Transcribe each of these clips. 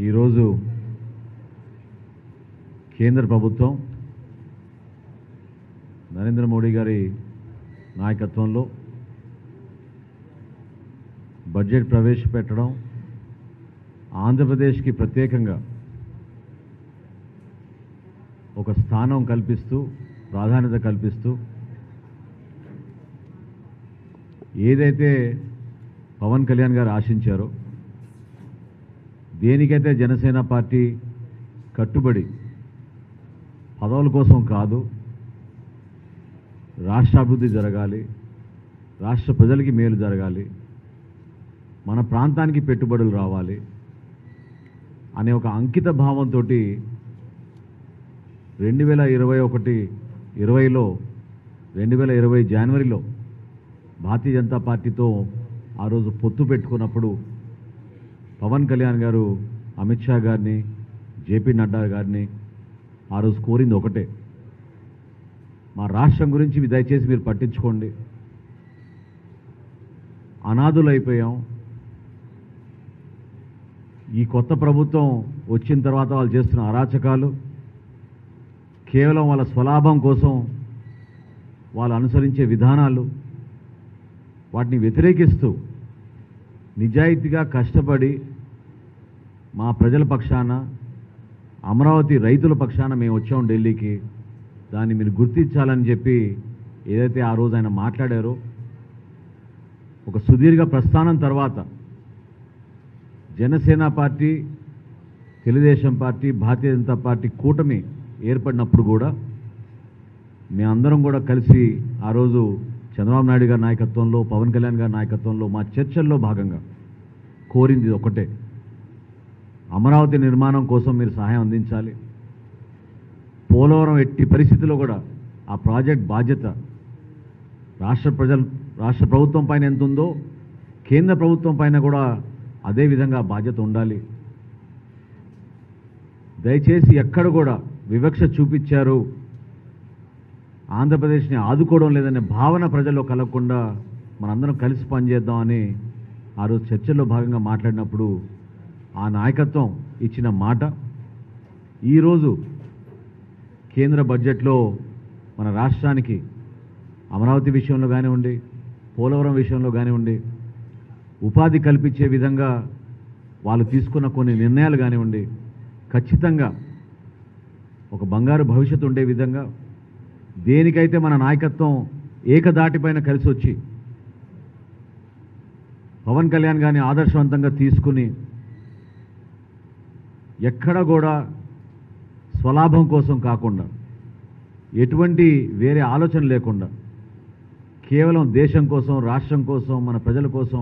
ఈరోజు కేంద్ర ప్రభుత్వం నరేంద్ర మోడీ గారి నాయకత్వంలో బడ్జెట్ ప్రవేశపెట్టడం, ఆంధ్రప్రదేశ్కి ప్రత్యేకంగా ఒక స్థానం కల్పిస్తూ, ప్రాధాన్యత కల్పిస్తూ, ఏదైతే పవన్ కళ్యాణ్ గారు ఆశించారో, దేనికైతే జనసేన పార్టీ కట్టుబడి పదవుల కోసం కాదు, రాష్ట్ర అభివృద్ధి జరగాలి, రాష్ట్ర ప్రజలకి మేలు జరగాలి, మన ప్రాంతానికి పెట్టుబడులు రావాలి అనే ఒక అంకిత భావంతో 2020 జనవరిలో భారతీయ జనతా పార్టీతో ఆ రోజు పొత్తు పెట్టుకున్నప్పుడు పవన్ కళ్యాణ్ గారు అమిత్ షా గారిని, జేపీ నడ్డా గారిని ఆ రోజు కోరింది ఒకటే, మా రాష్ట్రం గురించి దయచేసి మీరు పట్టించుకోండి, అనాథులైపోయాం, ఈ కొత్త ప్రభుత్వం వచ్చిన తర్వాత వాళ్ళు చేస్తున్న అరాచకాలు కేవలం వాళ్ళ స్వలాభం కోసం వాళ్ళు అనుసరించే విధానాలు, వాటిని వ్యతిరేకిస్తూ నిజాయితీగా కష్టపడి మా ప్రజల పక్షాన, అమరావతి రైతుల పక్షాన మేము వచ్చాం ఢిల్లీకి, దాన్ని మీరు గుర్తించాలని చెప్పి ఏదైతే ఆ రోజు ఆయన మాట్లాడారో, ఒక సుదీర్ఘ ప్రస్థానం తర్వాత Janasena party, Telugu Desam party, Bharatiya Janata party కూటమి ఏర్పడినప్పుడు కూడా మేమందరం కూడా కలిసి ఆ రోజు చంద్రబాబు నాయుడు గారి నాయకత్వంలో, పవన్ కళ్యాణ్ గారి నాయకత్వంలో మా చర్చల్లో భాగంగా కోరింది ఒకటే, అమరావతి నిర్మాణం కోసం మీరు సహాయం అందించాలి, పోలవరం ఎట్టి పరిస్థితుల్లో కూడా ఆ ప్రాజెక్ట్ బాధ్యత రాష్ట్ర ప్రభుత్వం పైన ఎంత ఉందో కేంద్ర ప్రభుత్వం పైన కూడా అదే విధంగా బాధ్యత ఉండాలి, దయచేసి ఎక్కడ కూడా వివక్ష చూపించారు, ఆంధ్రప్రదేశ్ని ఆదుకోవడం లేదనే భావన ప్రజల్లో కలగకుండా మనందరం కలిసి పనిచేద్దామని ఆ రోజు చర్చల్లో భాగంగా మాట్లాడినప్పుడు ఆ నాయకత్వం ఇచ్చిన మాట ఈరోజు కేంద్ర బడ్జెట్లో మన రాష్ట్రానికి అమరావతి విషయంలో కానివ్వండి, పోలవరం విషయంలో కానివ్వండి, ఉపాధి కల్పించే విధంగా వాళ్ళు తీసుకున్న కొన్ని నిర్ణయాలు కానివ్వండి, ఖచ్చితంగా ఒక బంగారు భవిష్యత్తు ఉండే విధంగా, దేనికైతే మన నాయకత్వం ఏకదాటిపైన కలిసి వచ్చి పవన్ కళ్యాణ్ గారిని ఆదర్శవంతంగా తీసుకుని ఎక్కడ కూడా స్వలాభం కోసం కాకుండా, ఎటువంటి వేరే ఆలోచన లేకుండా కేవలం దేశం కోసం, రాష్ట్రం కోసం, మన ప్రజల కోసం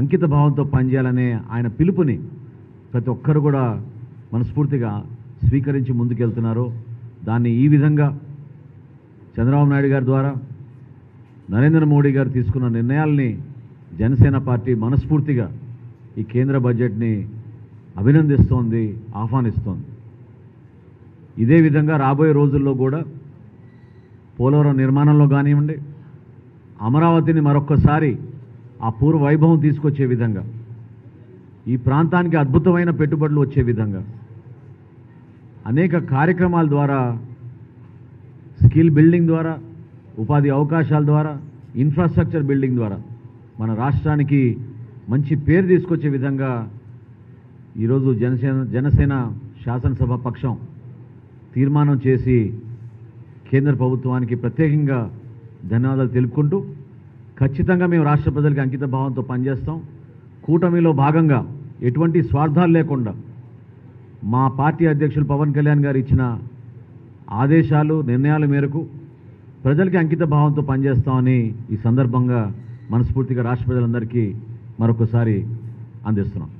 అంకిత భావంతో పనిచేయాలనే ఆయన పిలుపుని ప్రతి ఒక్కరు కూడా మనస్ఫూర్తిగా స్వీకరించి ముందుకెళ్తున్నారు. దాన్ని ఈ విధంగా చంద్రబాబు నాయుడు గారి ద్వారా నరేంద్ర మోడీ గారు తీసుకున్న నిర్ణయాల్ని జనసేన పార్టీ మనస్ఫూర్తిగా ఈ కేంద్ర బడ్జెట్ని అభినందిస్తోంది, ఆహ్వానిస్తోంది. ఇదే విధంగా రాబోయే రోజుల్లో కూడా పోలవరం నిర్మాణంలో కానివ్వండి, అమరావతిని మరొక్కసారి ఆ పూర్వ వైభవం తీసుకొచ్చే విధంగా, ఈ ప్రాంతానికి అద్భుతమైన పెట్టుబడులు వచ్చే విధంగా అనేక కార్యక్రమాల ద్వారా, స్కిల్ బిల్డింగ్ ద్వారా, ఉపాధి అవకాశాల ద్వారా, ఇన్ఫ్రాస్ట్రక్చర్ బిల్డింగ్ ద్వారా మన రాష్ట్రానికి మంచి పేరు తీసుకొచ్చే విధంగా ఈరోజు జనసేన శాసనసభ పక్షం తీర్మానం చేసి కేంద్ర ప్రభుత్వానికి ప్రత్యేకంగా ధన్యవాదాలు తెలుపుకుంటూ, ఖచ్చితంగా మేము రాష్ట్ర ప్రజలకి అంకిత భావంతో పనిచేస్తాం. కూటమిలో భాగంగా ఎటువంటి స్వార్థాలు లేకుండా మా పార్టీ అధ్యక్షులు పవన్ కళ్యాణ్ గారు ఇచ్చిన ఆదేశాలు, నిర్ణయాల మేరకు ప్రజలకి అంకిత భావంతో పనిచేస్తామని ఈ సందర్భంగా మనస్ఫూర్తిగా రాష్ట్ర ప్రజలందరికీ మరొకసారి అందిస్తున్నాం.